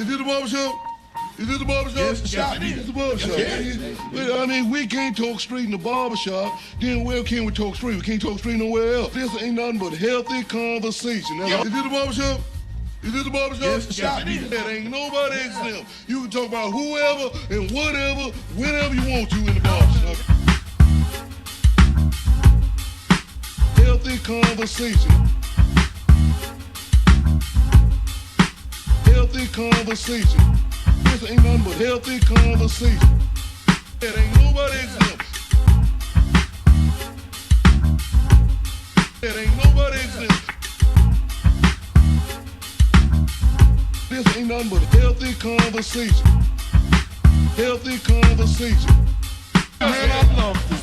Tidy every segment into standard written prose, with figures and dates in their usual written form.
Is this the barbershop? Is this the barbershop? Yes, it is. It's the barbershop. Yes. Well, I mean, we can't talk street in the barbershop. Then where can we talk street? We can't talk street nowhere else. This ain't nothing but healthy conversation. Now, is this the barbershop? Is this the barbershop? Yes, it is. That ain't nobody exempt. You can talk about whoever and whatever, whenever you want to in the barbershop. Healthy conversation. Healthy conversation. This ain't nothing but healthy conversation. That ain't nobody exempt. That ain't nobody exempt. This ain't nothing but healthy conversation. Healthy conversation. Man, I love this.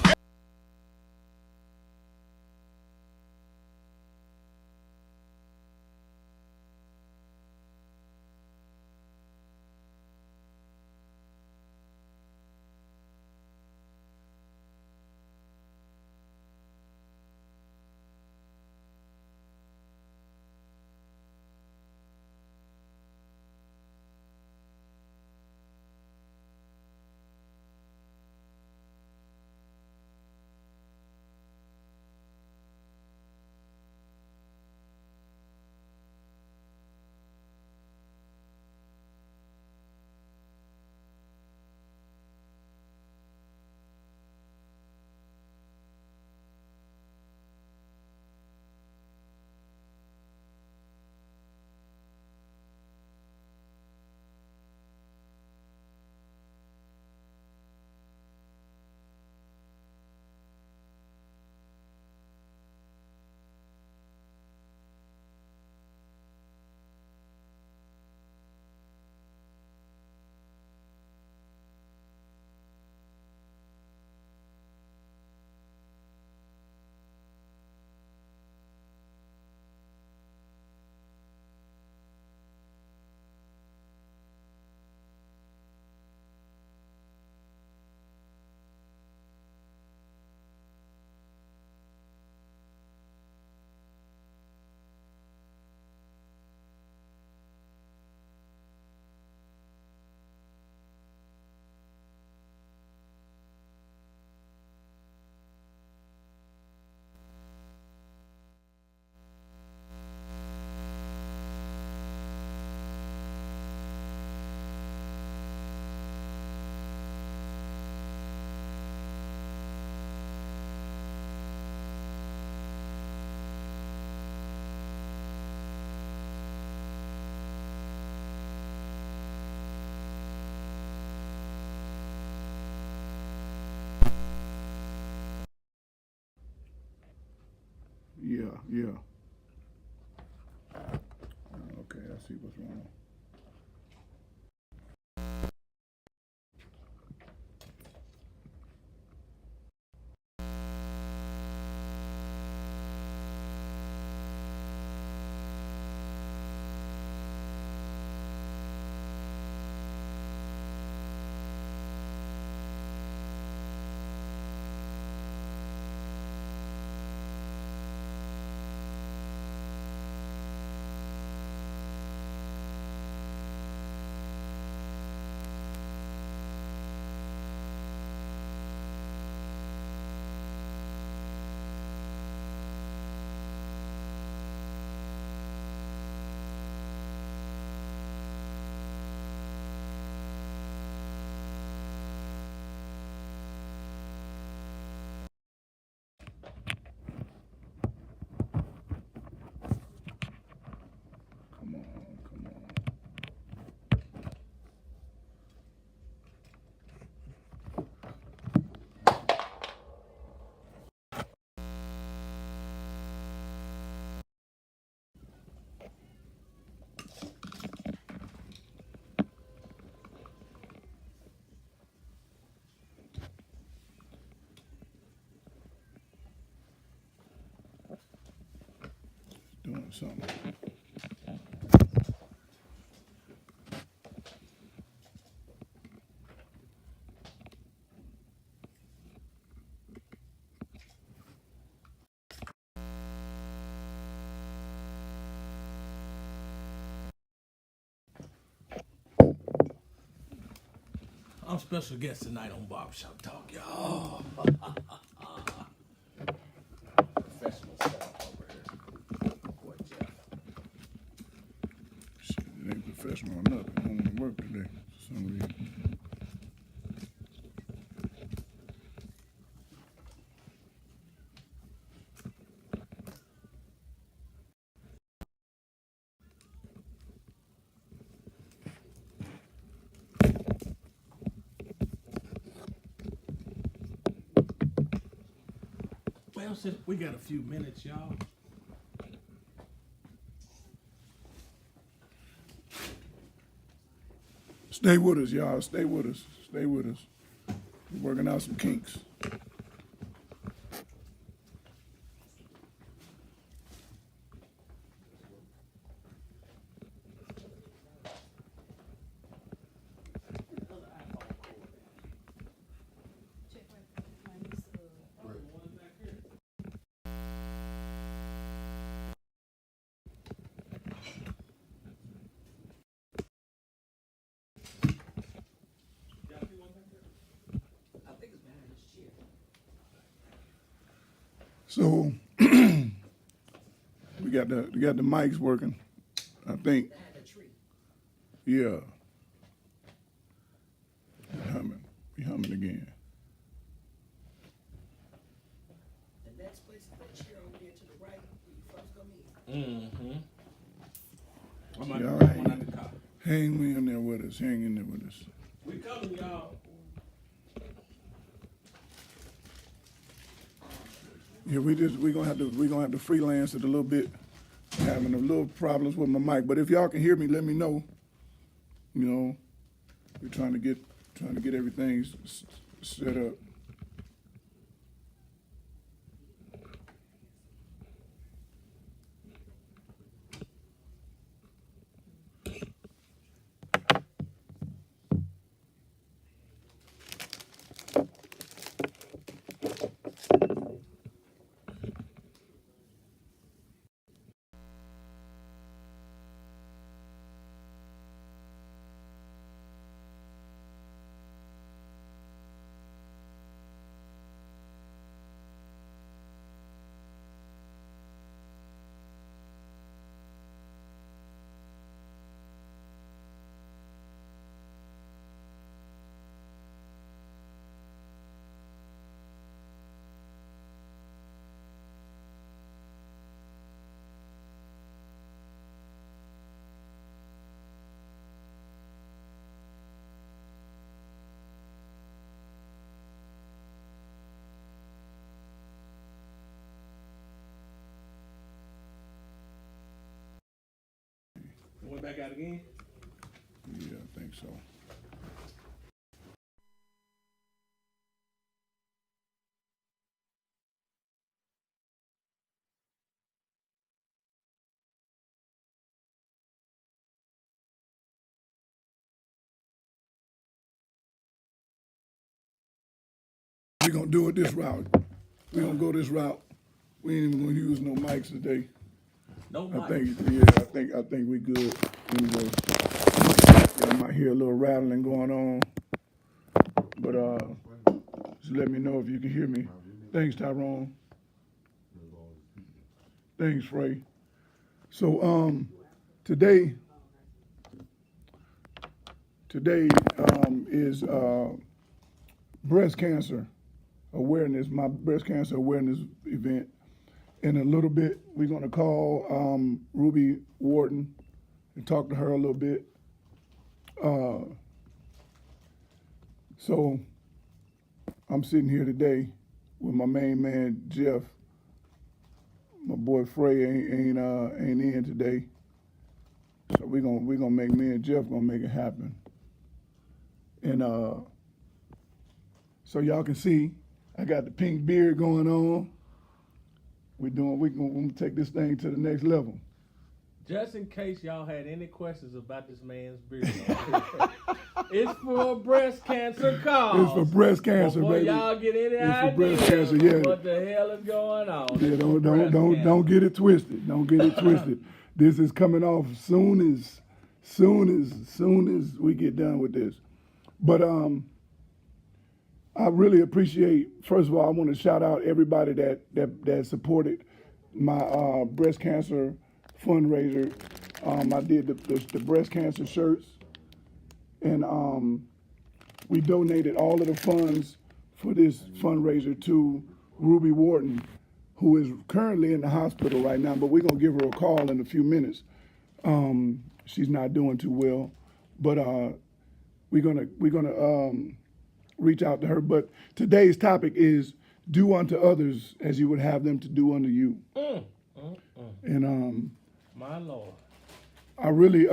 Yeah. Okay, I see what's wrong. Come on. Doing something. some special guests tonight on Barbershop Talk, y'all. Professional setup over here. Boy, Jeff. Shit, it ain't professional enough. I don't want to work today for some reason. Well, since we got a few minutes, y'all. Stay with us, y'all. Stay with us. Stay with us. We're working out some kinks. So we got the mics working. I think. Yeah. We humming again. The next place is that chair over there to the right when you first come in. I'm at Y'all one at the car. hang in there with us. Hang in there with us. We coming, y'all. Yeah, we're gonna have to freelance it a little bit. Having a little problems with my mic, but if y'all can hear me, let me know. You know, we're trying to get everything set up. Went back out again? Yeah, I think so. We're gonna do it this route. We're gonna go this route. We ain't even gonna use no mics today. No I mic. think we good. Anyway, y'all might hear a little rattling going on, but just let me know if you can hear me. Thanks, Tyrone. Thanks, Frey. So today is breast cancer awareness. My breast cancer awareness event. In a little bit, we're going to call Ruby Wharton and talk to her a little bit. So I'm sitting here today with my main man, Jeff. My boy Frey ain't in today. So we're gonna make me and Jeff gonna make it happen. And so y'all can see I got the pink beard going on. We're gonna take this thing to the next level. Just in case y'all had any questions about this man's beard, it's for breast cancer cause. It's for breast cancer, Before baby. y'all get any It's for idea breast cancer, yeah. what the hell is going on. Yeah, It's for breast don't cancer. get it twisted. Don't get it twisted. This is coming off soon as we get done with this. But I really appreciate. First of all, I want to shout out everybody that supported my breast cancer fundraiser. I did the breast cancer shirts, and we donated all of the funds for this fundraiser to Ruby Wharton, who is currently in the hospital right now. But we're gonna give her a call in a few minutes. She's not doing too well, but we're gonna reach out to her. But today's topic is do unto others as you would have them to do unto you. And My Lord. I really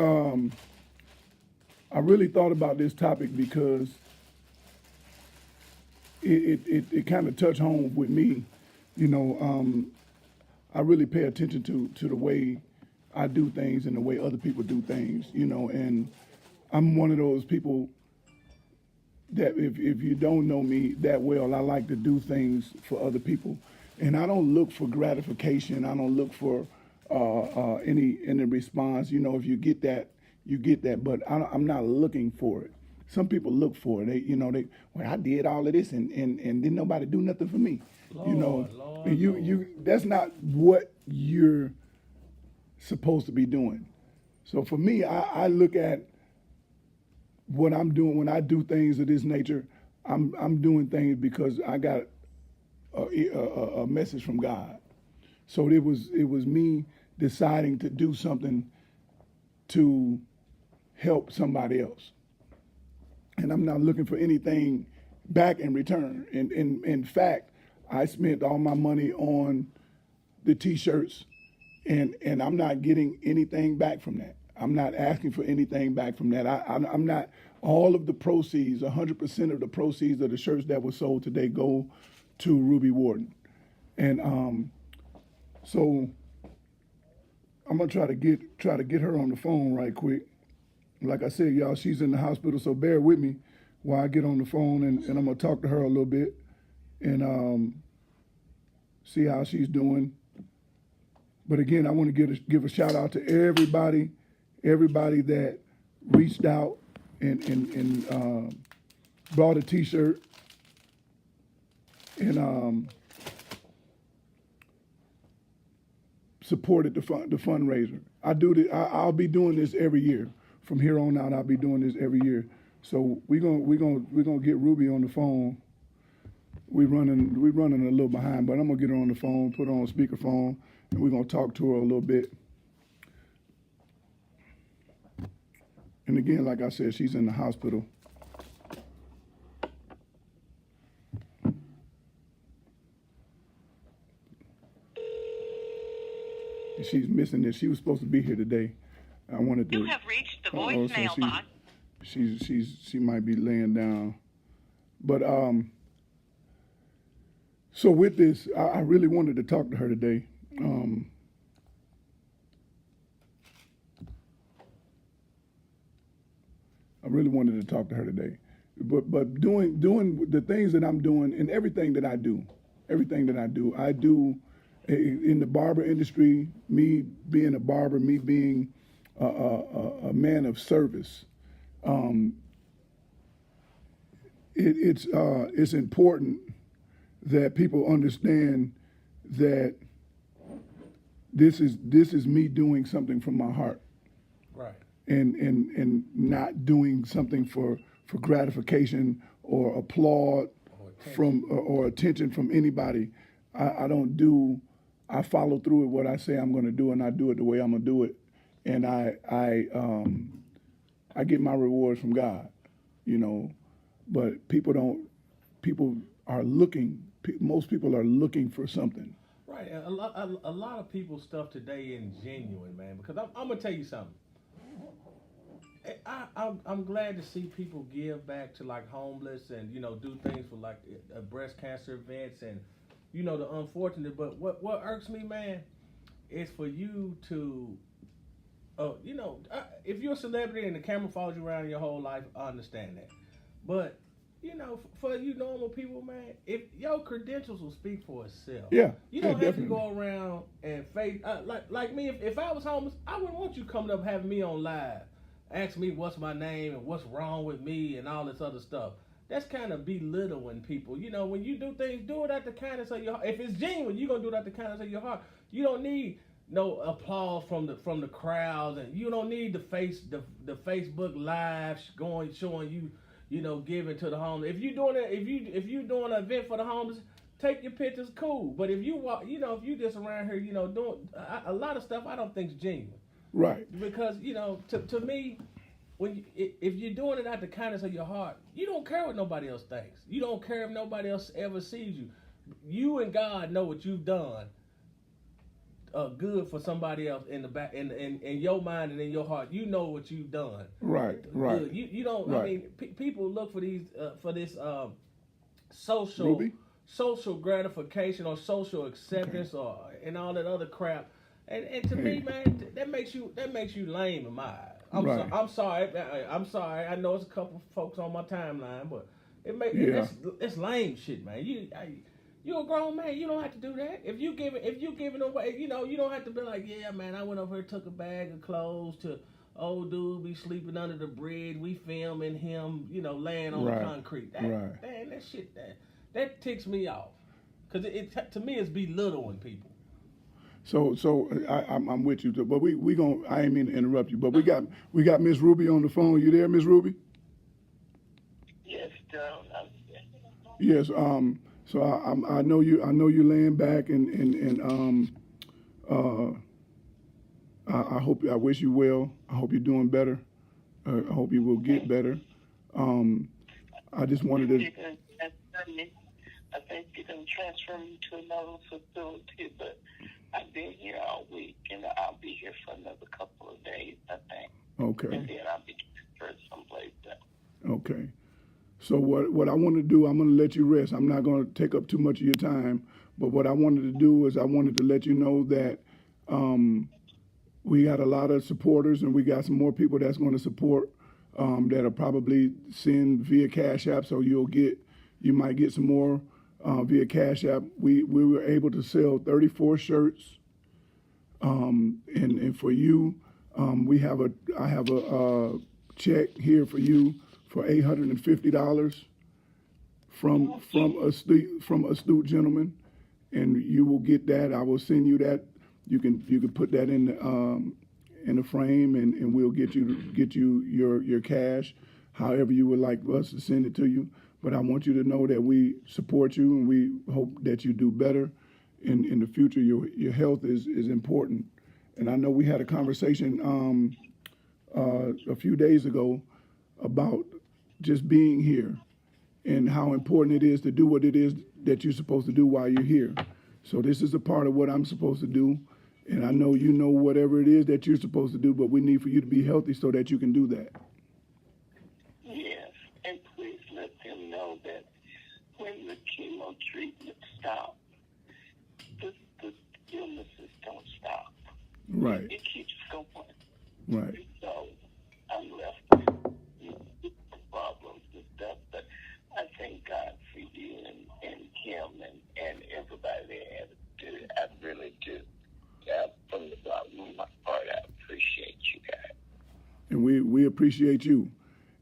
thought about this topic because it kind of touched home with me. You know, I really pay attention to the way I do things and the way other people do things, you know, and I'm one of those people that if you don't know me that well, I like to do things for other people. And I don't look for gratification. I don't look for any response. You know, if you get that, you get that. But I'm not looking for it. Some people look for it. Well, I did all of this and didn't nobody do nothing for me. Lord, you know, Lord, and you that's not what you're supposed to be doing. So for me, I look at what I'm doing when I do things of this nature. I'm doing things because I got a message from God. So it was me deciding to do something to help somebody else, and I'm not looking for anything back in return. And in fact, I spent all my money on the T-shirts, and I'm not getting anything back from that. I'm not asking for anything back from that. I'm not. All of the proceeds, 100% of the proceeds of the shirts that were sold today go to Ruby Wharton, and so I'm gonna try to get her on the phone right quick. Like I said, y'all, she's in the hospital, so bear with me while I get on the phone, and I'm gonna talk to her a little bit and see how she's doing. But again, I want to give a shout out to everybody that reached out and brought a T-shirt and supported the fundraiser. I'll be doing this every year. From here on out, I'll be doing this every year. So we're gonna get Ruby on the phone. We're running a little behind, but I'm gonna get her on the phone, put her on speakerphone, and we're gonna talk to her a little bit. And again, like I said, she's in the hospital. She's missing this. She was supposed to be here today. I wanted to. You have reached the voicemail box. She might be laying down, but so with this, I really wanted to talk to her today. I really wanted to talk to her today, but doing the things that I'm doing and everything that I do in the barber industry. Me being a barber, me being a man of service. It's important that people understand that this is me doing something from my heart. Right. And not doing something for gratification or applaud or attention from anybody. I follow through with what I say I'm going to do, and I do it the way I'm going to do it, and I get my rewards from God, you know. But most people are looking for something. Right. A lot of people's stuff today is genuine, man. Because I'm gonna tell you something. I'm glad to see people give back to like homeless and do things for like breast cancer events and the unfortunate. But what irks me, man, is for you to, if you're a celebrity and the camera follows you around your whole life, I understand that. But for you normal people, man, if your credentials will speak for itself. Yeah. You don't have definitely. to go around and fake like me. If I was homeless, I wouldn't want you coming up having me on live, ask me what's my name and what's wrong with me and all this other stuff. that's kind of belittling people. You know, when you do things, do it at the kindness of your heart. If it's genuine, you're gonna do it at the kindness of your heart. You don't need no applause from the crowds, and you don't need the Facebook live showing you, you know, giving to the homeless. If you doing it, if you doing an event for the homeless, take your pictures, cool. But if you walk, you know, if you just around here, you know, doing a lot of stuff, I don't think is genuine. Right. Because, you know, to me, if you're doing it out the kindness of your heart, you don't care what nobody else thinks. You don't care if nobody else ever sees you. You and God know what you've done. Good for somebody else in the back, in your mind and in your heart. You know what you've done. Right. Right. Good. You don't. Right. I mean, people look for these for this social Ruby? social gratification or social acceptance or and all that other crap. And to me, man, that makes you lame in my eyes. Right. I'm sorry. I know it's a couple folks on my timeline, but it's lame shit, man. You're a grown man. You don't have to do that. If you giving away, you know, you don't have to be like, yeah, man, I went over here, took a bag of clothes to old dude be sleeping under the bridge. We filming him, you know, laying on the concrete. Man, that shit, that ticks me off. Cause it to me, it's belittling people. So I'm with you, but we gonna. I ain't mean to interrupt you, but we got Miss Ruby on the phone. You there, Miss Ruby? Yes, John. Yes. So I know you laying back and I wish you well. I hope you're doing better. I hope you will get better. I just wanted to. I think you're going to transfer me to another facility, but I've been here all week, and I'll be here for another couple of days, I think. Okay. And then I'll be transferred someplace else. Okay. So what I want to do, I'm going to let you rest. I'm not going to take up too much of your time, but what I wanted to do is I wanted to let you know that we got a lot of supporters, and we got some more people that's going to support that'll probably send via Cash App, so you might get some more via Cash App. We were able to sell 34 shirts, and for you, I have a check here for you for $850 from astute gentleman, and you will get that. I will send you that. You can put that in the frame, and we'll get you your cash, however you would like us to send it to you. But I want you to know that we support you, and we hope that you do better in the future. Your health is important, and I know we had a conversation a few days ago about just being here and how important it is to do what it is that you're supposed to do while you're here. So this is a part of what I'm supposed to do, and I know you know whatever it is that you're supposed to do, but we need for you to be healthy so that you can do that. Yes, and please let them know that when the chemo treatment stops, the illnesses don't stop. Right. It keeps going. Right. So I'm left with problems and stuff, but I thank God for you and Kim and everybody there. I really do. From the bottom of my heart, I appreciate you guys. And we appreciate you,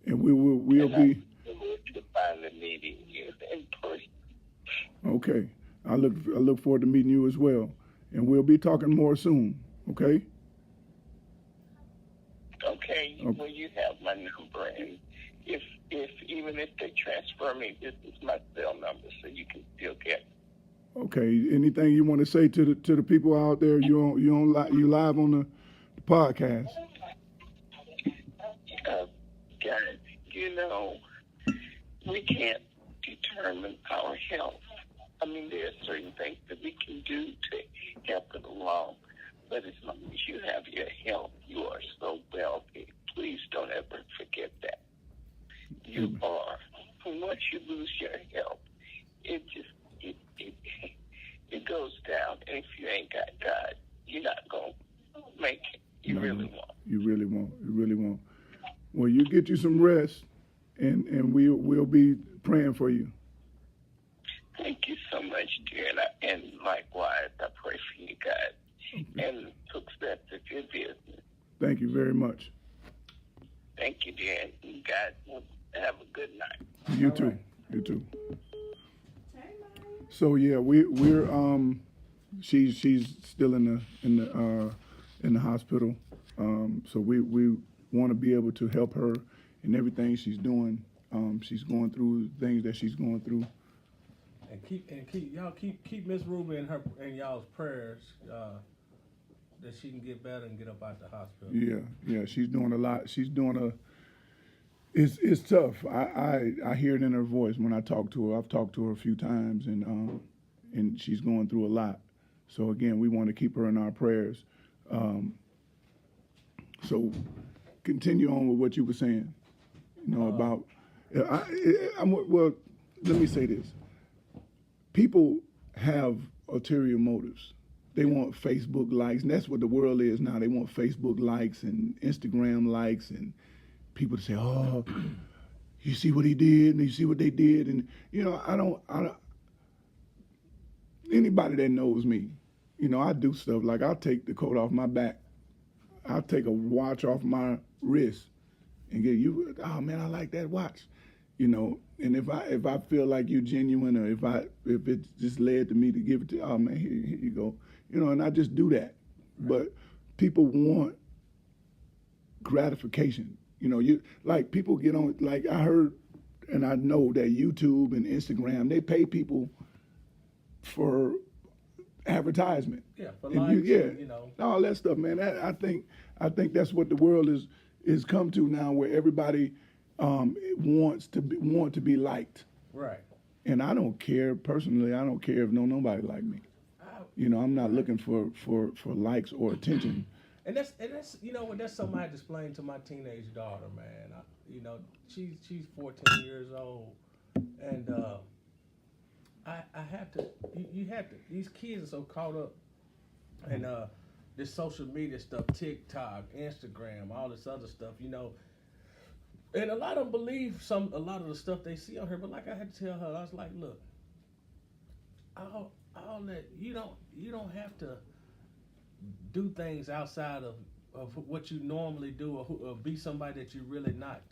and we'll be. I look to finally meeting you in person. Okay. I look forward to meeting you as well, and we'll be talking more soon. Okay. Okay. Well, you have my number, and if even if they transfer me, this is my cell number, so you can still get me. Okay. Anything you want to say to the people out there? You live on the podcast. Guys, you know, we can't determine our health. I mean, there are certain things that we can do to help it along, but as long as you have your health, you are so wealthy. Please don't ever forget that. You are. And once you lose your health, it goes down. And if you ain't got God, you're not going to make it. You really won't. You really won't. You really won't. Well, you get you some rest, and we'll be praying for you. Thank you so much, dear. And likewise, I pray for you guys and success of your business. Thank you very much. Thank you, dear. And God will Have a good night. You All too. right. You too. So yeah, we're she's still in the hospital. So we want to be able to help her in everything she's doing. She's going through things that she's going through. And keep Miss Ruby in y'all's prayers that she can get better and get up out the hospital. Yeah, she's doing a lot. She's doing it's tough. I hear it in her voice when I talk to her. I've talked to her a few times, and she's going through a lot. So again, we want to keep her in our prayers. So continue on with what you were saying. About. Well, let me say this. People have ulterior motives. They want Facebook likes, and that's what the world is now. They want Facebook likes and Instagram likes, and people to say, "Oh, you see what he did, and you see what they did," and I don't. Anybody that knows me, I do stuff like I'll take the coat off my back, I'll take a watch off my wrist, and get you. Oh man, I like that watch, And if I feel like you're genuine, or if it's just led to me to give it to, oh man, here you go, and I just do that. Right. But people want gratification. People get on, like I heard, and I know that YouTube and Instagram, they pay people for advertisement. Yeah, for likes, all that stuff, man. I think that's what the world is come to now, where everybody want to be liked. Right. And I don't care personally. I don't care if nobody like me. I'm not looking for likes or attention. And that's that's something I had to explain to my teenage daughter, man. She's 14 years old, and I have to. You have to. These kids are so caught up in this social media stuff, TikTok, Instagram, all this other stuff, And a lot of them believe a lot of the stuff they see on her, but like I had to tell her, I was like, look, all that you don't have to do things outside of what you normally do, or be somebody that you're really not,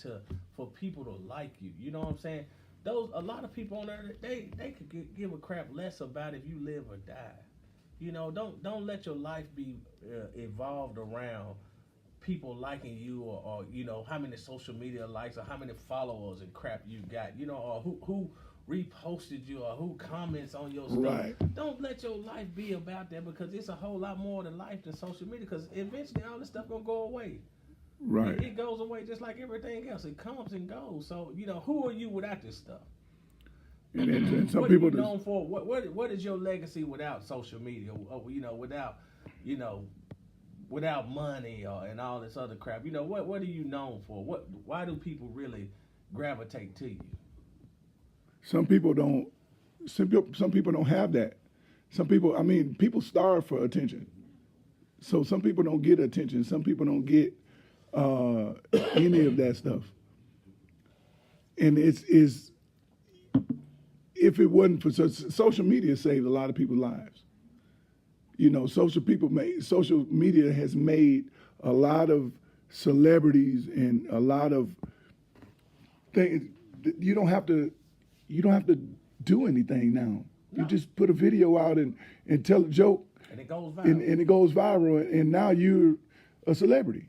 for people to like you. You know what I'm saying? A lot of people on there, they could give a crap less about if you live or die. Don't let your life be evolved around people liking you, or how many social media likes, or how many followers and crap you got, or who reposted you, or who comments on your stuff. Right. Don't let your life be about that, because it's a whole lot more to life than social media, because eventually all this stuff gonna go away. Right. It goes away just like everything else. It comes and goes. So, who are you without this stuff? And some what people are you known for? What is your legacy without social media? Without money and all this other crap. What are you known for? Why do people really gravitate to you? Some people don't have that. Some people, people starve for attention. So some people don't get attention. Some people don't get any of that stuff. And it's if it wasn't for social media, saved a lot of people's lives. Social media has made a lot of celebrities and a lot of things. You don't have to do anything now. No. You just put a video out and tell a joke, and it goes viral. And it goes viral, and now you're a celebrity.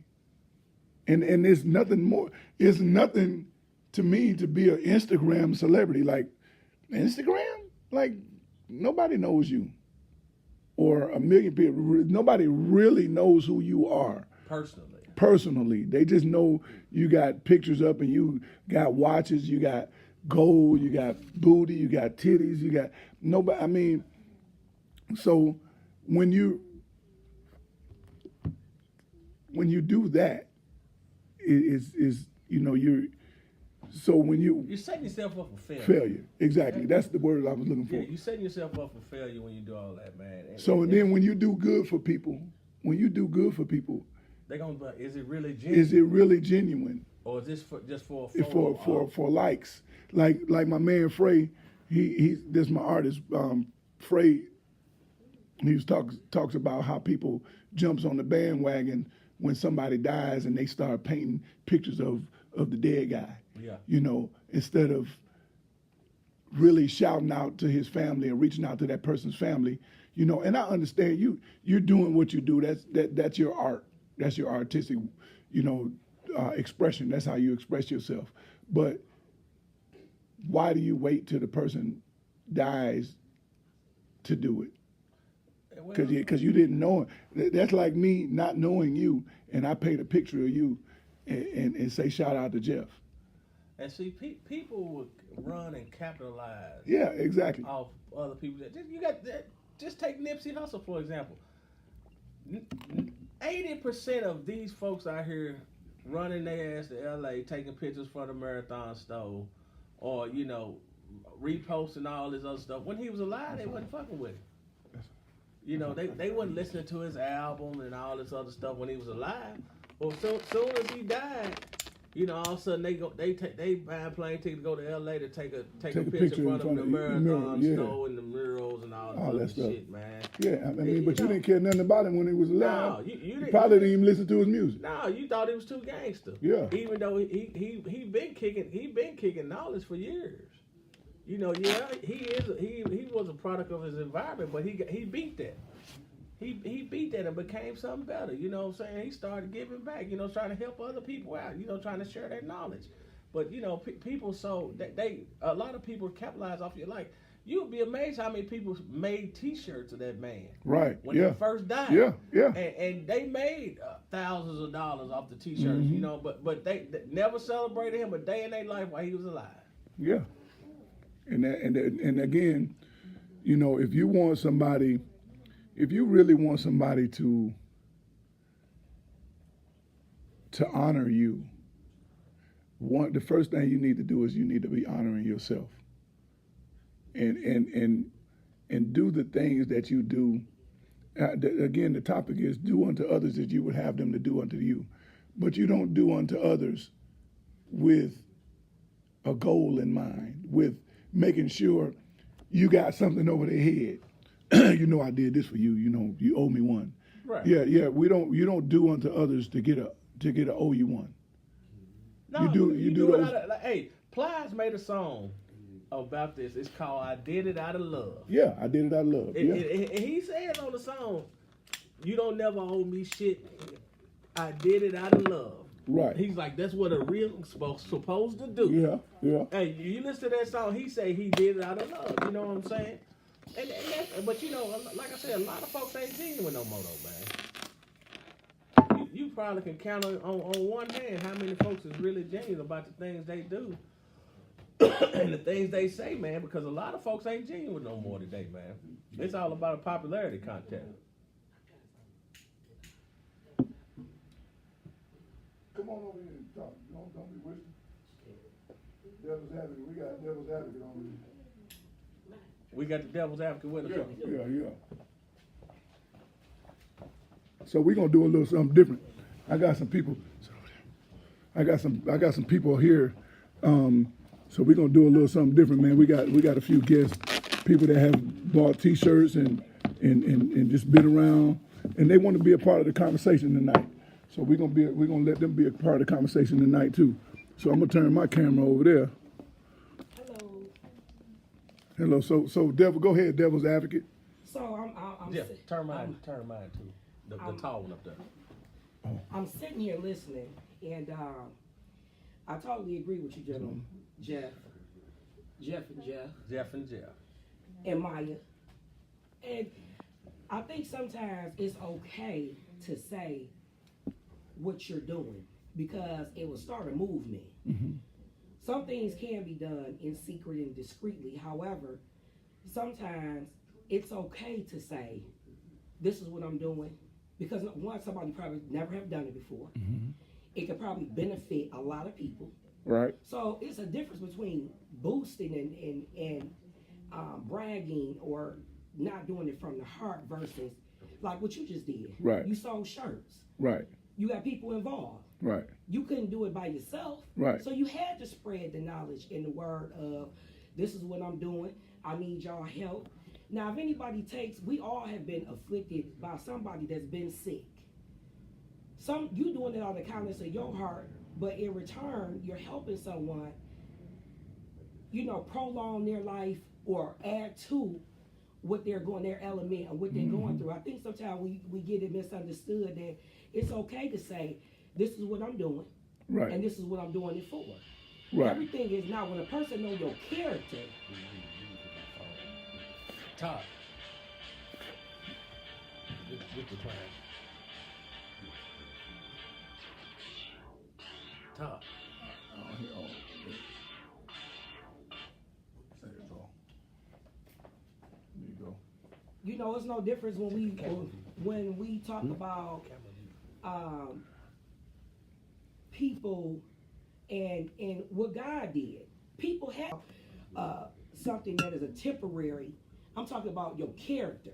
And there's nothing more. It's nothing to me to be an Instagram celebrity. Like Instagram, like nobody knows you, or a million people. Nobody really knows who you are personally. They just know you got pictures up, and you got watches, you got gold, you got booty, you got titties, you got nobody. So when you do that, you're setting yourself up for failure. Exactly. That's the word I was looking for. Yeah, you're setting yourself up for failure when you do all that, man. And then when you do good for people, they're gonna be, is it really genuine? Or is this just for likes? Like my man Frey, this is my artist, Frey. He talks about how people jumps on the bandwagon when somebody dies, and they start painting pictures of the dead guy. Yeah. Instead of really shouting out to his family and reaching out to that person's family, and I understand you're doing what you do. That's your art. That's your artistic, expression. That's how you express yourself. But why do you wait till the person dies to do it? Because you didn't know it. That's like me not knowing you, and I paint a picture of you and say shout out to Jeff. And see, people would run and capitalize. Yeah, exactly. Off other people. Just take Nipsey Hussle for example. 80% of these folks out here running their ass to LA, taking pictures from the Marathon store, or reposting all this other stuff. When he was alive, they wasn't fucking with him. They wasn't listening to his album and all this other stuff when he was alive. Well, soon as he died, all of a sudden they buy a plane ticket to go to LA to take a picture in front of the Marathon store and the murals and all that shit, man. Yeah, but you didn't care nothing about him when he was alive. No, you probably didn't even listen to his music. No, you thought he was too gangster. Yeah. Even though he been kicking knowledge for years. He was a product of his environment, but he beat that. He beat that and became something better. You know what I'm saying? He started giving back, trying to help other people out, trying to share that knowledge. But, people a lot of people capitalize off you. Like, you'd be amazed how many people made T-shirts of that man. Right. When he first died. Yeah. And they made thousands of dollars off the T-shirts, but they never celebrated him a day in their life while he was alive. Yeah. And again, if you want somebody, if you really want somebody to honor you, the first thing you need to do is you need to be honoring yourself. And do the things that you do. Again, the topic is do unto others as you would have them to do unto you. But you don't do unto others with a goal in mind, with making sure you got something over their head. I did this for you. You owe me one. Right. Yeah. You don't do unto others to get a owe you one. No, you do it out of, hey, Plies made a song about this. It's called "I Did It Out of Love." Yeah, I did it out of love. And he said on the song, "You don't never owe me shit. I did it out of love." Right. He's like, that's what a real supposed to do. Yeah. Hey, you listen to that song, he say he did it out of love. You know what I'm saying? But like I said, a lot of folks ain't genuine no more though, man. You probably can count on one hand how many folks is really genuine about the things they do and the things they say, man, because a lot of folks ain't genuine no more today, man. It's all about a popularity contest. Come on over here and talk. Don't be whispering. Devil's advocate. We got devil's advocate on here. We got the devil's advocate with us. Yeah. So we're gonna do a little something different. I got some people here. So we're gonna do a little something different, man. We got a few guests, people that have bought T-shirts and just been around, and they want to be a part of the conversation tonight. So we're gonna let them be a part of the conversation tonight too. So I'm gonna turn my camera over there. Hello. So Devil, go ahead, Devil's advocate. So I'm Yeah, turn mine too. The tall one up there. I'm sitting here listening, and I totally agree with you, gentlemen. Jeff, and Maya. And I think sometimes it's okay to say what you're doing because it will start a movement. Mm-hmm. Some things can be done in secret and discreetly. However, sometimes it's okay to say, this is what I'm doing. Because one, somebody probably never have done it before. Mm-hmm. It could probably benefit a lot of people. Right. So it's a difference between boosting and bragging or not doing it from the heart versus like what you just did. Right. You sold shirts. Right. You got people involved. Right. You couldn't do it by yourself. Right. So you had to spread the knowledge and the word of this is what I'm doing. I need y'all help. Now, if anybody we all have been afflicted by somebody that's been sick. You doing it out of the kindness of your heart but in return, you're helping someone, prolong their life or add to what they're going, their element and what they're going through. I think sometimes we get it misunderstood that it's okay to say, this is what I'm doing, Right. and this is what I'm doing it for. Right. Everything is not, when a person knows your character. Top. Get the plan. Top. It's no difference when we talk about people and what God did. People have something that is a temporary. I'm talking about your character.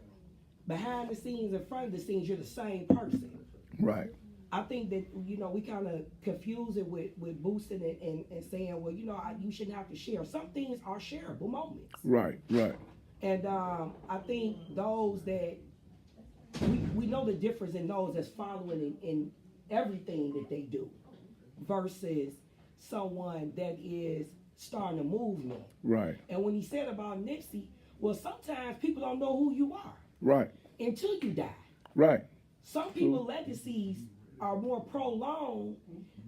Behind the scenes, in front of the scenes, you're the same person. Right. I think that, we kind of confuse it with boosting it and saying, well, you shouldn't have to share. Some things are shareable moments. Right. Right. And I think those that, we know the difference in those that's following in everything that they do versus someone that is starting a movement. Right. And when he said about Nipsey, well, sometimes people don't know who you are. Right. Until you die. Right. Some people's legacies are more prolonged.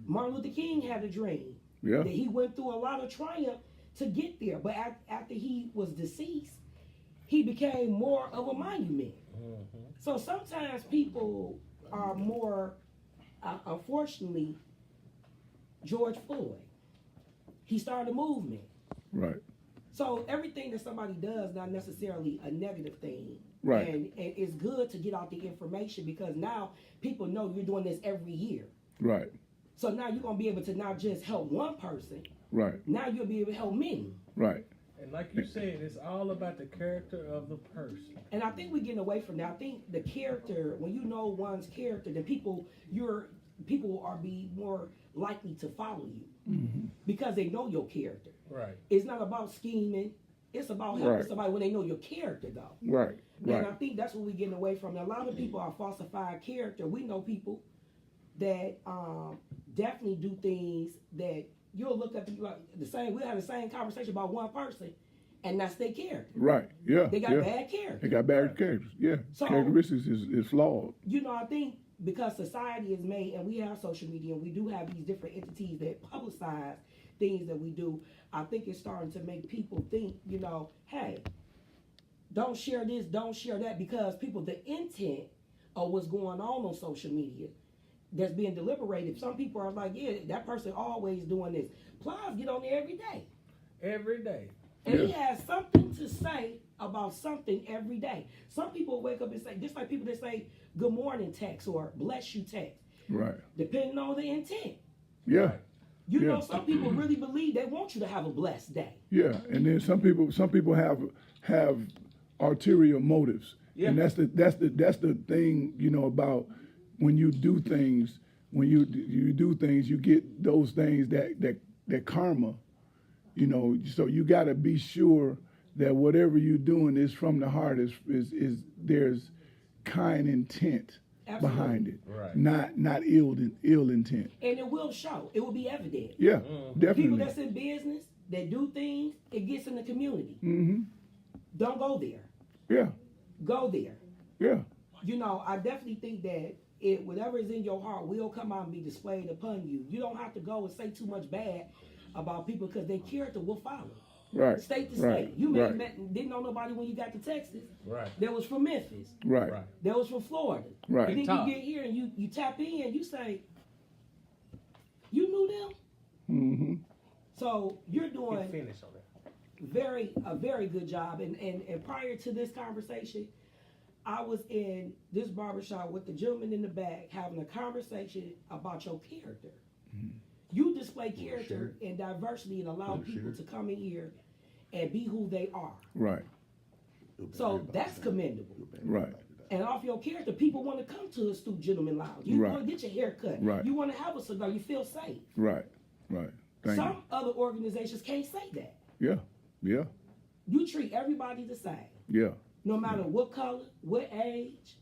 Martin Luther King had a dream. Yeah. That he went through a lot of triumph to get there. But after he was deceased, he became more of a monument. So sometimes people are more, unfortunately, George Floyd. He started a movement. Right. So everything that somebody does not necessarily a negative thing. Right. And it's good to get out the information because now people know you're doing this every year. Right. So now you're going to be able to not just help one person. Right. Now you'll be able to help many. Right. And like you said, it's all about the character of the person. And I think we're getting away from that. I think the character, when you know one's character, then people are be more likely to follow you because they know your character. Right. It's not about scheming. It's about helping somebody when they know your character, though. Right. And I think that's what we're getting away from. A lot of people are falsified character. We know people that definitely do things that you'll look at the same. We'll have the same conversation about one person, and that's their character. Right. Yeah. They got bad character. They got bad characters. Yeah. So, characteristics is flawed. I think because society is made, and we have social media, and we do have these different entities that publicize things that we do. I think it's starting to make people think, hey, don't share this, don't share that, because the intent of what's going on social media that's being deliberated. Some people are like, yeah, that person always doing this. Plies get on there every day. Every day. And he has something to say about something every day. Some people wake up and say, just like people that say good morning text or bless you text. Right. Depending on the intent. Yeah. You know, some people really believe they want you to have a blessed day. Yeah, and then some people have ulterior motives. Yeah. And that's the thing, about when you do things, you get those things that karma, so you got to be sure that whatever you're doing is from the heart, is there's kind intent behind it, right? Not ill intent. And it will show. It will be evident. Yeah, definitely. People that's in business, that do things, it gets in the community. Don't go there. Yeah. Go there. Yeah. I definitely think that whatever is in your heart will come out and be displayed upon you. You don't have to go and say too much bad about people because their character will follow. Right. State to right. state. You didn't know nobody when you got to Texas. Right. That was from Memphis. Right. That was from Florida. Right. And then you get here and you tap in and you say, you knew them? So you're doing finish on that. a very good job. And prior to this conversation, I was in this barbershop with the gentleman in the back having a conversation about your character. You display character and diversity and allow people to come in here and be who they are. Right. So that's commendable. Right. And off your character, people want to come to a Stoop Gentleman Lounge. You want to get your hair cut. Right. You want to have a cigar. You feel safe. Right. Right. Some other organizations can't say that. Yeah. Yeah. You treat everybody the same. Yeah. No matter what color, what age,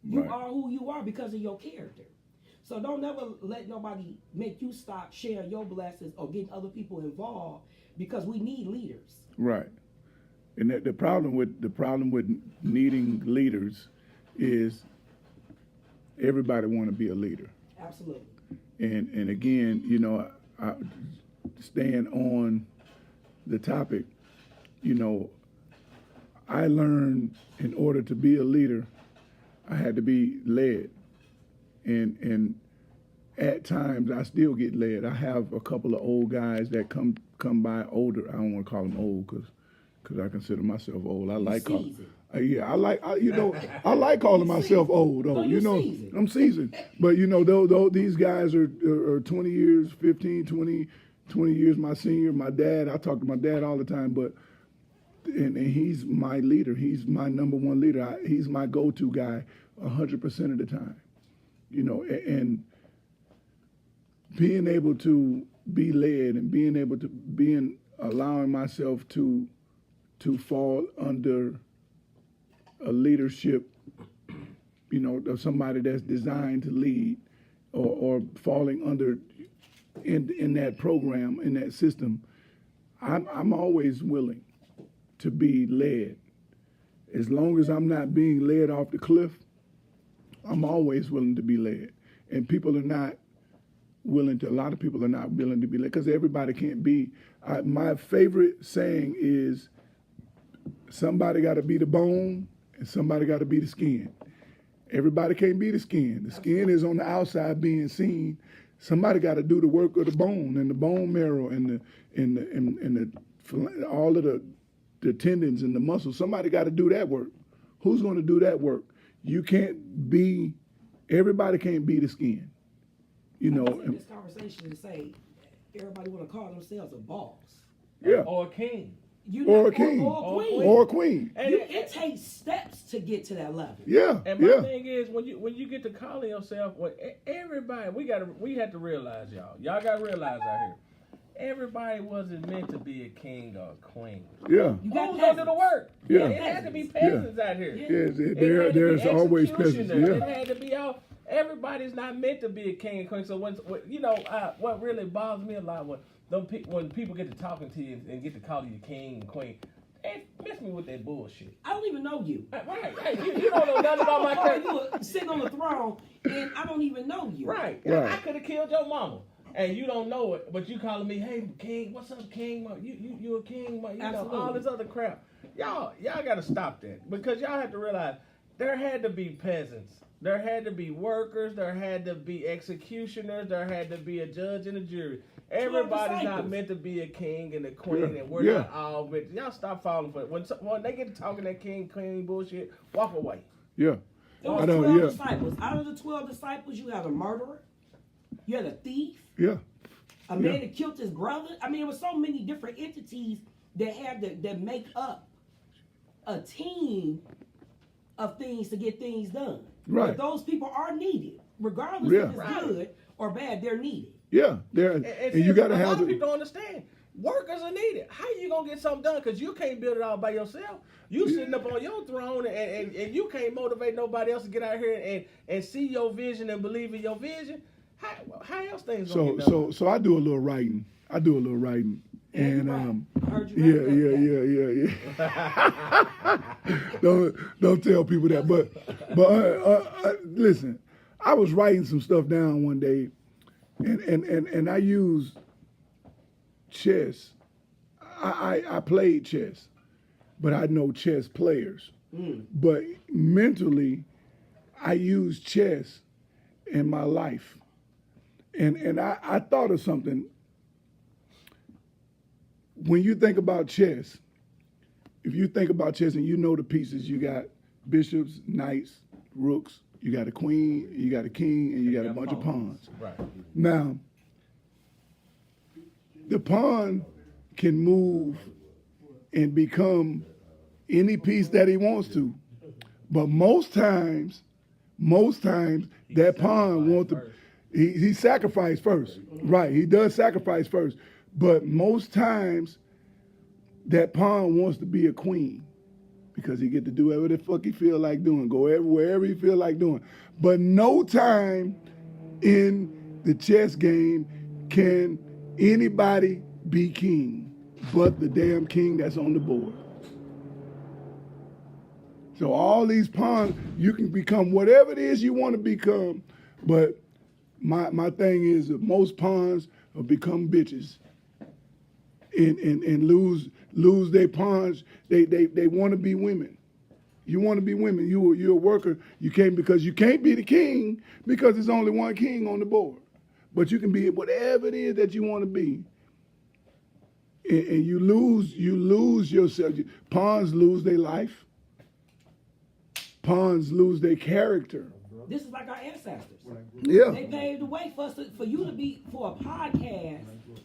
you are who you are because of your character. So don't never let nobody make you stop sharing your blessings or getting other people involved, because we need leaders. Right. And the problem with needing leaders is everybody want to be a leader. Absolutely. And again, you know, I staying on the topic, you know, I learned in order to be a leader, I had to be led. And at times I still get led. I have a couple of old guys that come by older. I don't want to call them old because I consider myself old. I like calling. I like calling myself old. Though, you know, seasoned. I'm seasoned. But you know, though these guys are 20 years, 15, 20 years my senior. My dad, I talk to my dad all the time, but and he's my leader. He's my number one leader. He's my go-to guy 100% of the time. You know, and being able to be led and allowing myself to fall under a leadership, you know, of somebody that's designed to lead, or falling under in that program, in that system, I'm always willing to be led. As long as I'm not being led off the cliff, I'm always willing to be led. And people are not willing to, a lot of people are not willing to be led because everybody can't be. My favorite saying is, somebody got to be the bone and somebody got to be the skin. Everybody can't be the skin. The skin is on the outside being seen. Somebody got to do the work of the bone and the bone marrow and all of the tendons and the muscles. Somebody got to do that work. Who's going to do that work? You can't be. Everybody can't be the skin. You know. In this conversation to say everybody want to call themselves a boss. Yeah. Or a king. Or a king. Or a queen. And it takes steps to get to that level. Yeah. And my thing is, when you get to calling yourself, everybody, we have to realize, y'all got to realize out here, everybody wasn't meant to be a king or a queen. Yeah. You got Who's gonna do the work? Yeah. It had to be peasants out here. Yes, there's always peasants. It Yeah. had to be all. Everybody's not meant to be a king and queen. So what really bothers me a lot when people get to talking to you and get to call you king and queen, they miss me with that bullshit. I don't even know you. Right. Hey, you don't know nothing about my character. You sitting on the throne and I don't even know you. Right. Right. I could have killed your mama. And you don't know it, but you calling me, hey, king, what's up, king? You a king? You know, all this other crap. Y'all got to stop that, because y'all have to realize there had to be peasants. There had to be workers. There had to be executioners. There had to be a judge and a jury. Everybody's not meant to be a king and a queen, and we're not all meant. Y'all stop falling for it. When they get to talking that king, queen bullshit, walk away. Yeah. There was 12 disciples. Out of the 12 disciples, you had a murderer. You had a thief. Yeah. A man that killed his brother. I mean, it was so many different entities that make up a team of things to get things done. Right. But those people are needed, regardless if it's good or bad. They're needed. Yeah. And you got to have. A lot of people don't understand. Workers are needed. How you gonna get something done? Because you can't build it all by yourself. You sitting up on your throne and you can't motivate nobody else to get out here and see your vision and believe in your vision. How else things gonna get done? So I do a little writing. And don't tell people that. But listen, I was writing some stuff down one day, and I used chess. I played chess, but I know chess players. But mentally, I use chess in my life. And I thought of something. When you think about chess, if you think about chess and you know the pieces, you got bishops, knights, rooks, you got a queen, you got a king, and you got a bunch of pawns. Right. Now, the pawn can move and become any piece that he wants to. But most times that pawn wants to... He sacrificed first. Right, he does sacrifice first. But most times, that pawn wants to be a queen because he get to do whatever the fuck he feel like doing, go wherever he feel like doing. But no time in the chess game, can anybody be king but the damn king that's on the board? So all these pawns, you can become whatever it is you want to become, but my thing is that most pawns have become bitches and lose their pawns. They want to be women. You want to be women. You're a worker. You can't be the king because there's only one king on the board. But you can be whatever it is that you want to be. And you lose yourself. Pawns lose their life. Pawns lose their character. This is like our ancestors. Yeah. They paved the way for us for you to be for a podcast.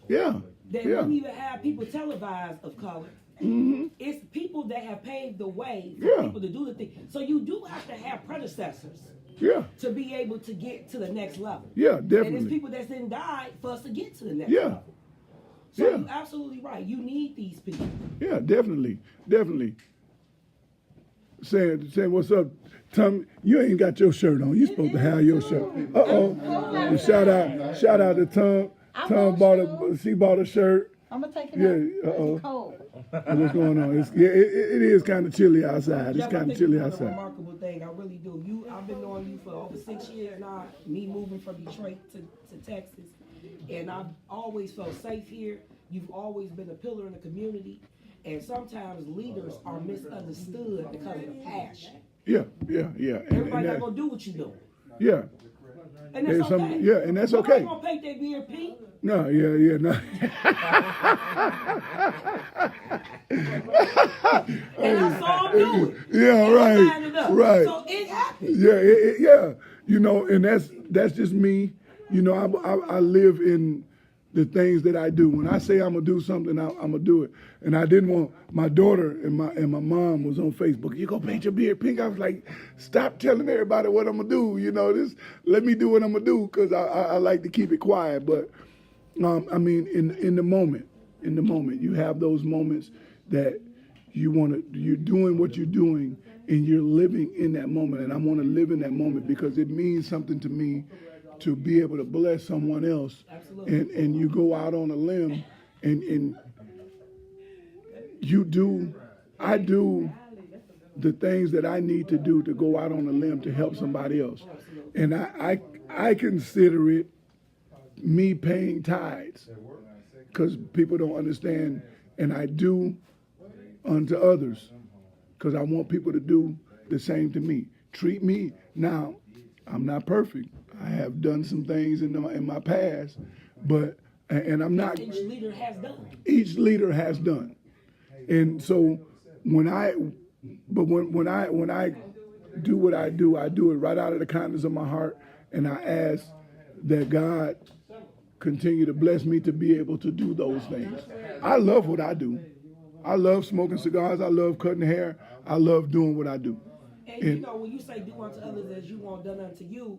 Yeah. They wouldn't even have people televised of color. Mm-hmm. It's people that have paved the way for Yeah. people to do the thing. So you do have to have predecessors Yeah. to be able to get to the next level. Yeah, And definitely. it's people that's then died for us to get to the next Yeah. level. So Yeah. you're absolutely right. You need these people. Yeah, definitely. Saying what's up, Tom? You ain't got your shirt on. You supposed to have your shirt. Shout out to Tom. Tom bought a shirt. I'm gonna take it Yeah. out. It's cold. What's going on? It is kind of chilly outside. It's Jeff, I kind of think chilly you did a outside. remarkable thing. I really do. I've been knowing you for over 6 years now. Me moving from Detroit to Texas, and I've always felt safe here. You've always been a pillar in the community, and sometimes leaders are misunderstood because of the passion. Yeah. Everybody not gonna do what you do, Yeah. and There's that's some- okay. yeah, and that's Nobody okay. gonna paint their beard pink. No, no. And I saw him do it. Yeah, And right, he lined it up. right. So it happened. Yeah. You know, and that's just me. You know, I live in the things that I do. When I say I'm gonna do something, I'm gonna do it. And I didn't want my daughter and my mom was on Facebook. You gonna paint your beard pink? I was like, stop telling everybody what I'm gonna do. You know, let me do what I'm gonna do because I like to keep it quiet. But I mean, in the moment, you have those moments that you're doing what you're doing and you're living in that moment. And I want to live in that moment because it means something to me to be able to bless someone else. Absolutely. And you go out on a limb and I do the things that I need to do to go out on a limb to help somebody else. And I consider it me paying tithes because people don't understand, and I do unto others because I want people to do the same to me. Treat me. Now, I'm not perfect. I have done some things in my past, but and I'm not. Each leader has done. Each leader has done, and so when I do what I do it right out of the kindness of my heart, and I ask that God continue to bless me to be able to do those things. I love what I do. I love smoking cigars. I love cutting hair. I love doing what I do. And you know, when you say do unto others as you want done unto you,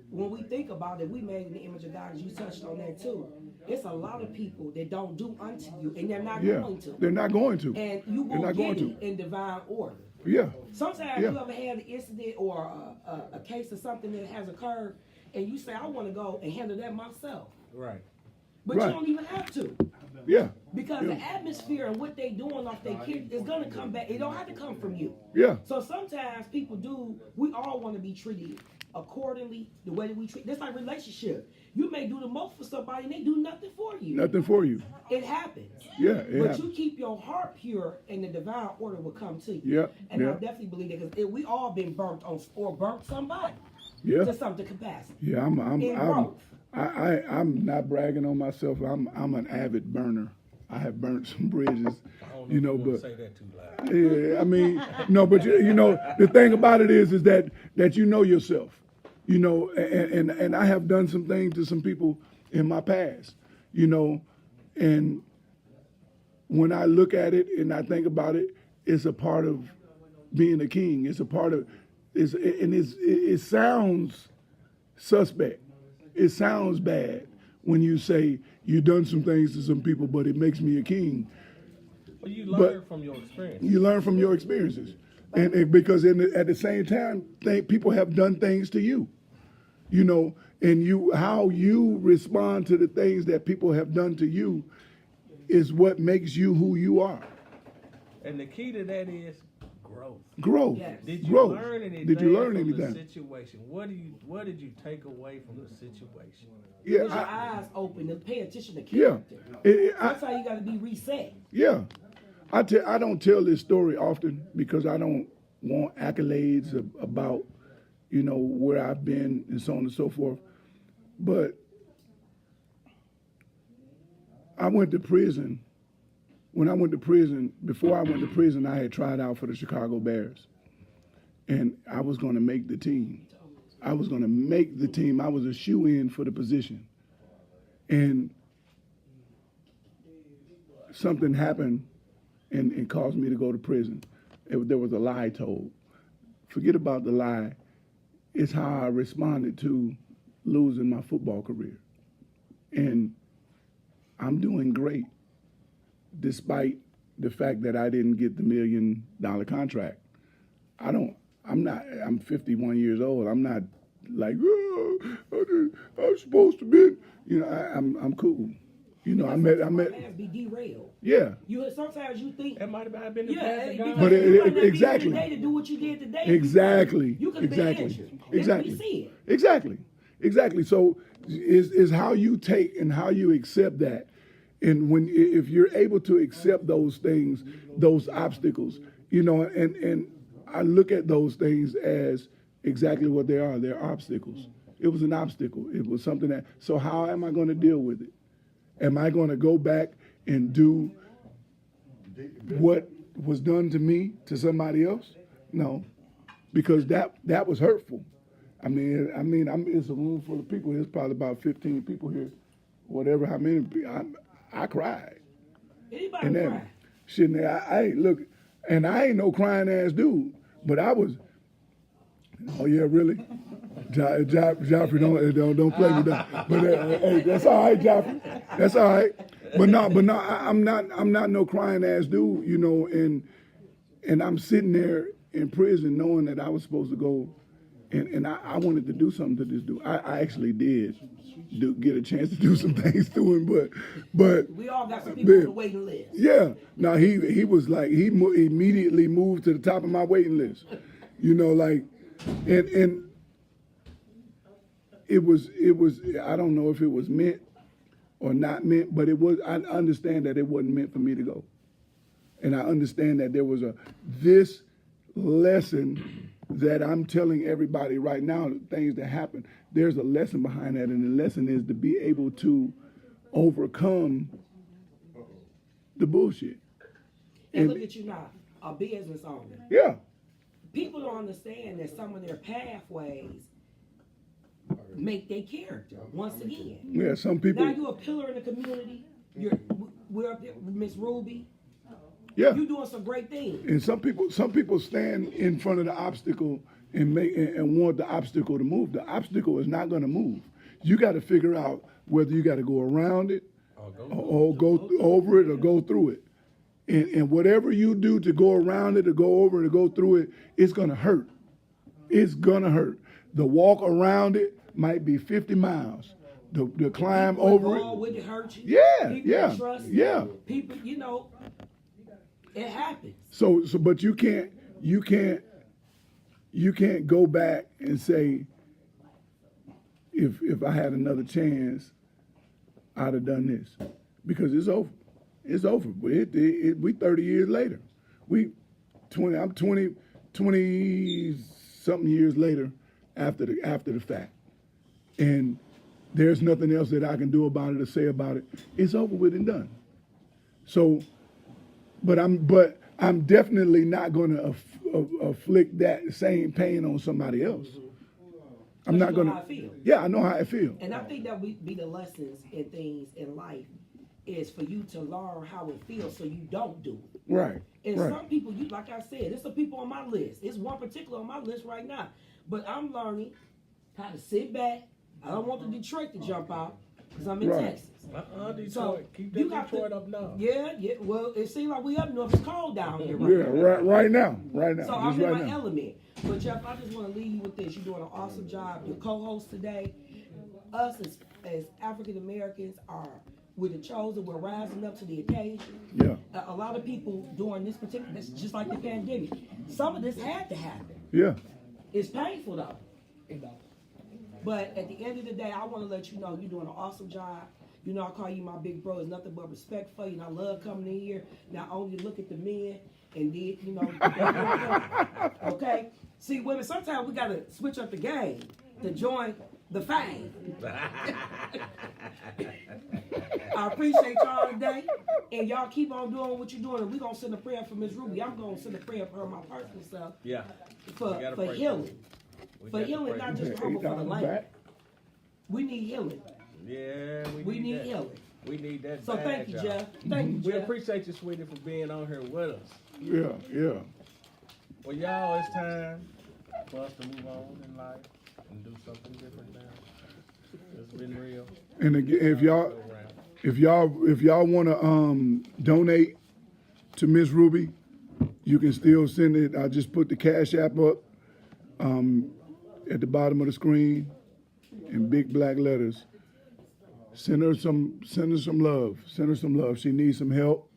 when we think about it, we made in the image of God, as you touched on that too. It's a lot of people that don't do unto you, and they're not going to. They're not going to. And you won't get it in divine order. Yeah. Sometimes you ever had an incident or a case of something that has occurred, and you say, I want to go and handle that myself. Right. But Right. you don't even have to. Yeah. Because the atmosphere and what they doing off their kids is going to come back. It don't have to come from you. Yeah. So sometimes people we all want to be treated accordingly the way that we treat. That's like relationship. You may do the most for somebody and they do nothing for you. Nothing for you. It happens. Yeah. But happens. you keep your heart pure and the divine order will come to you. Yeah, And I yeah. definitely believe that because we all been burnt on or burnt somebody Yeah. to some capacity. Yeah. In growth. I'm not bragging on myself. I'm an avid burner. I have burnt some bridges. I don't know You know, if you but want to say that too loud. yeah, I mean, no, but you know, the thing about it is that you know yourself, you know, and I have done some things to some people in my past, you know, and when I look at it and I think about it, it's a part of being a king. It's a part of, it sounds suspect. It sounds bad when you say you've done some things to some people, but it makes me a king. Well, you learn from your experience. You learn from your experiences, and because at the same time, people have done things to you. you know, and how you respond to the things that people have done to you is what makes you who you are. And the key to that is growth. Growth. Yes. Did you Growth. learn anything Did you learn from anything? the situation? What did you take away from the situation? Yeah, Get your eyes open and pay attention to yeah. character. That's how you got to be reset. Yeah. I don't tell this story often because I don't want accolades about, you know, where I've been and so on and so forth. But I went to prison. When I went to prison, before I went to prison, I had tried out for the Chicago Bears. And I was going to make the team. I was going to make the team. I was a shoe-in for the position. And something happened and caused me to go to prison. There was a lie told. Forget about the lie. It's how I responded to losing my football career. And I'm doing great, despite the fact that I didn't get the $1 million contract. I'm 51 years old. I'm not like, oh, I'm supposed to be, you know, I'm cool. You know, I met. Be derailed. Yeah. Sometimes you think That might have been the yeah, best because guy. But you might not exactly. be here today to do what you did today. Exactly. You could have been injured. Exactly. We see it. Exactly. So is how you take and how you accept that. And if you're able to accept those things, those obstacles, you know, and I look at those things as exactly what they are. They're obstacles. It was an obstacle. It was something that, so how am I going to deal with it? Am I going to go back and do what was done to me to somebody else? No, because that was hurtful. I mean, it's a room full of people. There's probably about 15 people here, whatever. How many? I cried. Anybody And cry? then, shit, I ain't look, and I ain't no crying ass dude, but I was. Oh yeah, really? Joffrey, don't play with that. But hey, that's all right, Joffrey. That's all right. But no, I'm not no crying ass dude, you know. And I'm sitting there in prison knowing that I was supposed to go, and I wanted to do something to this dude. I actually did get a chance to do some things to him, but We all got some people on the waiting list. yeah. Now he was like immediately moved to the top of my waiting list, you know, like, and it was I don't know if it was meant or not meant, but it was. I understand that it wasn't meant for me to go, and I understand that there was this lesson that I'm telling everybody right now. The things that happen, there's a lesson behind that, and the lesson is to be able to overcome the bullshit. And look at you now, a business owner. Yeah. People don't understand that some of their pathways make their character. Once again, Yeah. Some people. now you're a pillar in the community. We're up there with Miss Ruby. Yeah. You're doing some great things. And some people stand in front of the obstacle and want the obstacle to move. The obstacle is not going to move. You got to figure out whether you got to go around it or go over it or go through it. And whatever you do to go around it or go over it or go through it, it's going to hurt. It's going to hurt. The walk around it might be 50 miles. The climb over it. Would it hurt you? Yeah, People yeah, trust yeah. People, you know, it happens. So, but you can't go back and say, if I had another chance, I'd have done this, because it's over. It's over. We 30 years later. I'm 20 something years later after the fact, and there's nothing else that I can do about it or say about it. It's over with and done. So, but I'm definitely not going to afflict that same pain on somebody else. I'm not going to. Yeah, I know how I feel. And I think that we be the lessons in things in life is for you to learn how it feels so you don't do it. Right. And right. some people, like I said, there's some people on my list. It's one particular on my list right now. But I'm learning how to sit back. I don't want the Detroit to jump out. because I'm in Right. Texas. Detroit. So, Keep you that got Detroit to- up north. Yeah, yeah. Well, it seems like we up north. It's cold down here right Yeah, now. right now, So I'm just in right my now. element. But Jeff, I just want to leave you with this. You're doing an awesome job. Your co-host today, us as African Americans we're the chosen. We're rising up to the occasion. Yeah, A lot of people during this particular, that's just like the pandemic. Some of this had to happen. yeah. It's painful though. But at the end of the day, I want to let you know you're doing an awesome job. You know, I call you my big bro. It's nothing but respect for you, and I love coming in here. Not only to look at the men and then, you know, okay. See, women, sometimes we gotta switch up the game to join the fame. I appreciate y'all today, and y'all keep on doing what you're doing. And we're gonna send a prayer for Miss Ruby. I'm gonna send a prayer for her, my personal self, Yeah. for We gotta pray for healing. We For got to healing, pray not for just for her, but for the $8 land. back. We need healing. Yeah, We need that. healing. We need that. So bad, thank you, y'all. Jeff. Thank you, We Jeff. appreciate you, sweetie, for being on here with us. Yeah. Well, y'all, it's time for us to move on in life and do something different now. It's been real. And again, if y'all Go around. want to donate to Miss Ruby, you can still send it. I just put the Cash App up at the bottom of the screen in big black letters. Send her some love. Send her some love. She needs some help,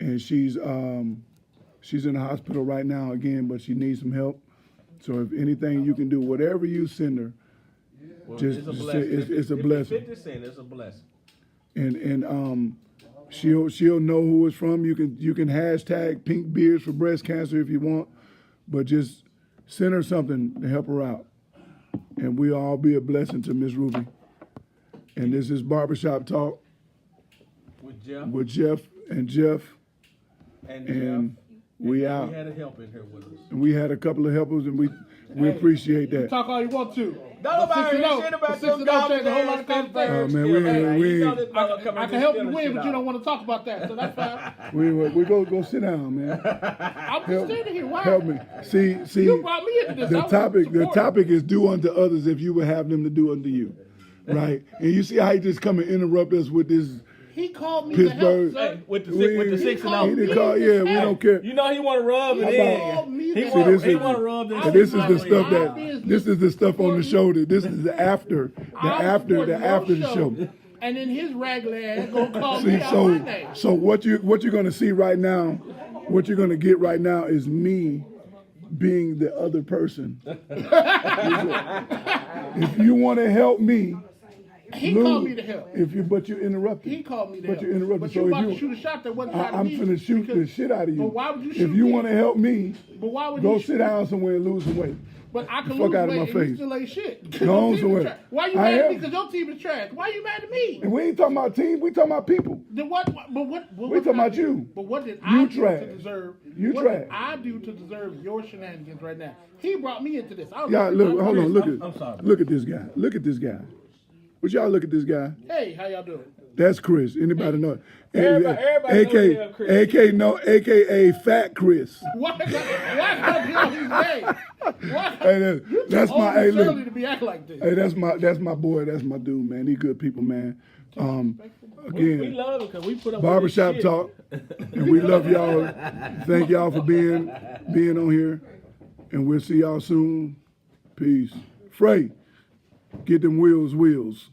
and she's in the hospital right now again, but she needs some help. So if anything you can do, whatever you send her, Well, just it's a say blessing. it's a If blessing. 50 cents, it's a blessing. And she'll know who it's from. You can hashtag Pink Beards for breast cancer if you want, but just send her something to help her out, and we'll all be a blessing to Miss Ruby. And this is Barbershop Talk With Jeff with Jeff, and and Jeff. we And out. We had a help in here with us. And we had a couple of helpers, and we appreciate that. Talk all you want to. Nobody But 6-0 shit about but them 6-0 change a whole lot of goblins conversation. Oh, man, I can help you win, but you don't want to talk about that, so that's fine. We go sit down, man. I'm just standing here. Why? Help me. See. You brought me into this. The I was topic supporting. is do unto others if you would have them to do unto you, right? And you see how he just come and interrupt us with this He called me to Pittsburgh. help, sir. Hey, with the 6 and called He 0. didn't me call. to Yeah, we help. don't care. You know he want to rub it How in. about- He See, want this he is- want to rub this. And this is the I'm stuff my that business this is the stuff on the before show. This is the after I'll support your the show. And then his regular ass gonna call See, me out my name. so what you're gonna see right now, what you're gonna get right now is me being the other person. If you want to help me, He Lou, called me to help. but you interrupted. He called me to But help. you interrupted. But So you if about you- to shoot a shot that wasn't shot at I'm me finna shoot the because- shit out of you. But why would you If shoot you me? want to help me, But why would go you sit shoot? down somewhere and lose some weight. But I can Fuck lose out of weight my and face. you still ain't shit. Go Your on team is somewhere. trash. Why you I mad at me? am. Because your team is trash. Why you mad at me? And we ain't talking about team. We talking about people. Then what? But what? We talking about you. But what did You I do trash. to deserve? You what trash. did I do to deserve your shenanigans right now? He brought me into this. I was Y'all look. Hold on. Look I'm sorry. at. Look at this guy. Look at this guy. Would y'all look at this guy? Hey, how y'all doing? That's Chris. Anybody know? Everybody knows him, Chris. AKA Fat Chris. Why gotta be on his name? Why? Hey, that's my. Hey, Early look. to be acting like this. Hey, that's my boy. That's my dude, man. He good people, man. We Again, love him because we put up Barbershop with this Talk, and we love y'all. Thank y'all for being on here, and we'll see y'all soon. Peace. Frey, get them wheels.